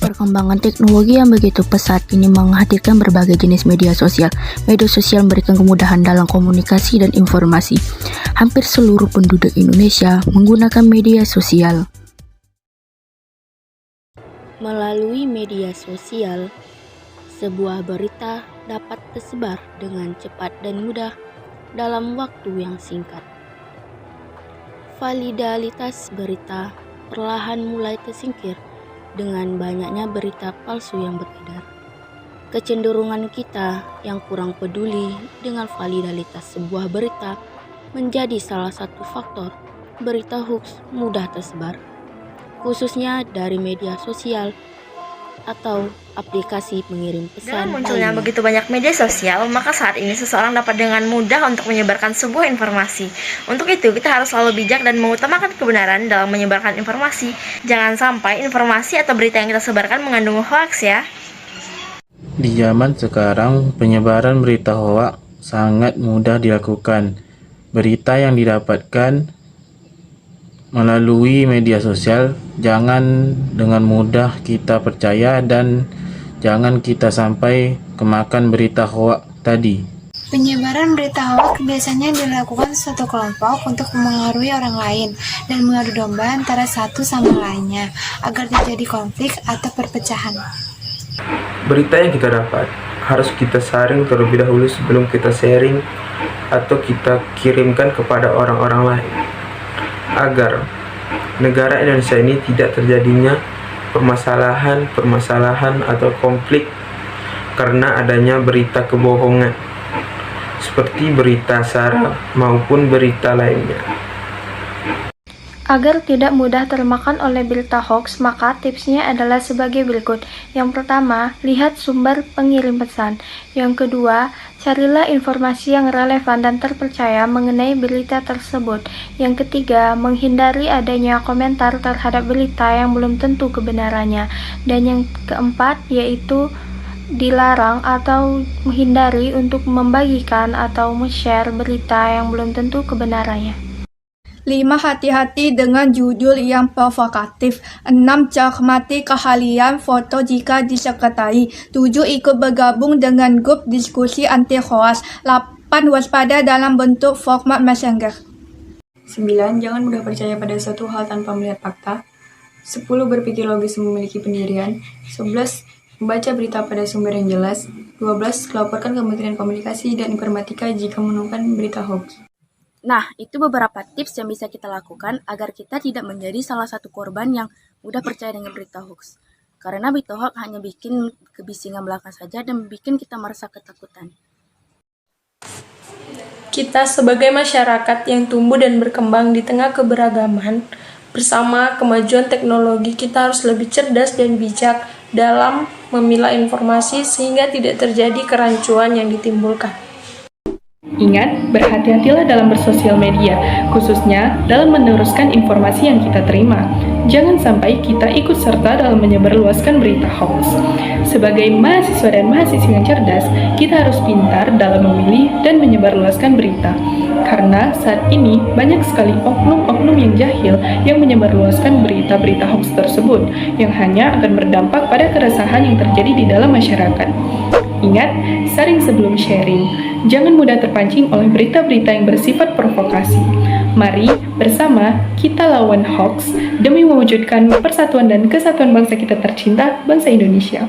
Perkembangan teknologi yang begitu pesat kini menghadirkan berbagai jenis media sosial. Media sosial memberikan kemudahan dalam komunikasi dan informasi. Hampir seluruh penduduk Indonesia menggunakan media sosial. Melalui media sosial, sebuah berita dapat tersebar dengan cepat dan mudah dalam waktu yang singkat. Validalitas berita perlahan mulai tersingkir dengan banyaknya berita palsu yang beredar. Kecenderungan kita yang kurang peduli dengan validalitas sebuah berita menjadi salah satu faktor berita hoax mudah tersebar, khususnya dari media sosial atau aplikasi pengirim pesan. Dengan munculnya begitu banyak media sosial, maka saat ini seseorang dapat dengan mudah untuk menyebarkan sebuah informasi. Untuk itu, kita harus selalu bijak dan mengutamakan kebenaran dalam menyebarkan informasi. Jangan sampai informasi atau berita yang kita sebarkan mengandung hoaks ya. Di zaman sekarang, penyebaran berita hoaks sangat mudah dilakukan. Berita yang didapatkan melalui media sosial jangan dengan mudah kita percaya dan jangan kita sampai kemakan berita hoaks tadi. Penyebaran berita hoaks biasanya dilakukan suatu kelompok untuk mempengaruhi orang lain dan mengadu domba antara satu sama lainnya agar terjadi konflik atau perpecahan. Berita yang kita dapat harus kita saring terlebih dahulu sebelum kita sharing atau kita kirimkan kepada orang-orang lain, agar negara Indonesia ini tidak terjadinya permasalahan atau konflik karena adanya berita kebohongan seperti berita sara maupun berita lainnya. Agar tidak mudah termakan oleh berita hoax, maka tipsnya adalah sebagai berikut. Yang pertama, lihat sumber pengirim pesan. Yang kedua, carilah informasi yang relevan dan terpercaya mengenai berita tersebut. Yang ketiga, menghindari adanya komentar terhadap berita yang belum tentu kebenarannya. Dan yang keempat, yaitu dilarang atau menghindari untuk membagikan atau men-share berita yang belum tentu kebenarannya. 5. Hati-hati dengan judul yang provokatif. 6. Cermati keahlian foto jika disertai. 7. Ikut bergabung dengan grup diskusi anti hoax. 8. Waspada dalam bentuk format messenger. 9. Jangan mudah percaya pada suatu hal tanpa melihat fakta. 10. Berpikir logis memiliki pendirian. 11. Membaca berita pada sumber yang jelas. 12. Laporkan Kementerian Komunikasi dan Informatika jika menemukan berita hoax. Nah, itu beberapa tips yang bisa kita lakukan agar kita tidak menjadi salah satu korban yang mudah percaya dengan berita hoax. Karena berita hoax hanya bikin kebisingan belaka saja dan bikin kita merasa ketakutan. Kita sebagai masyarakat yang tumbuh dan berkembang di tengah keberagaman, bersama kemajuan teknologi kita harus lebih cerdas dan bijak dalam memilah informasi sehingga tidak terjadi kerancuan yang ditimbulkan. Ingat, berhati-hatilah dalam bersosial media, khususnya dalam meneruskan informasi yang kita terima. Jangan sampai kita ikut serta dalam menyebarluaskan berita hoax. Sebagai mahasiswa dan mahasiswi yang cerdas, kita harus pintar dalam memilih dan menyebarluaskan berita. Karena saat ini banyak sekali oknum-oknum yang jahil yang menyebarluaskan berita-berita hoax tersebut, yang hanya akan berdampak pada keresahan yang terjadi di dalam masyarakat. Ingat, saring sebelum sharing. Jangan mudah terpancing oleh berita-berita yang bersifat provokasi. Mari bersama kita lawan hoax demi mewujudkan persatuan dan kesatuan bangsa kita tercinta, bangsa Indonesia.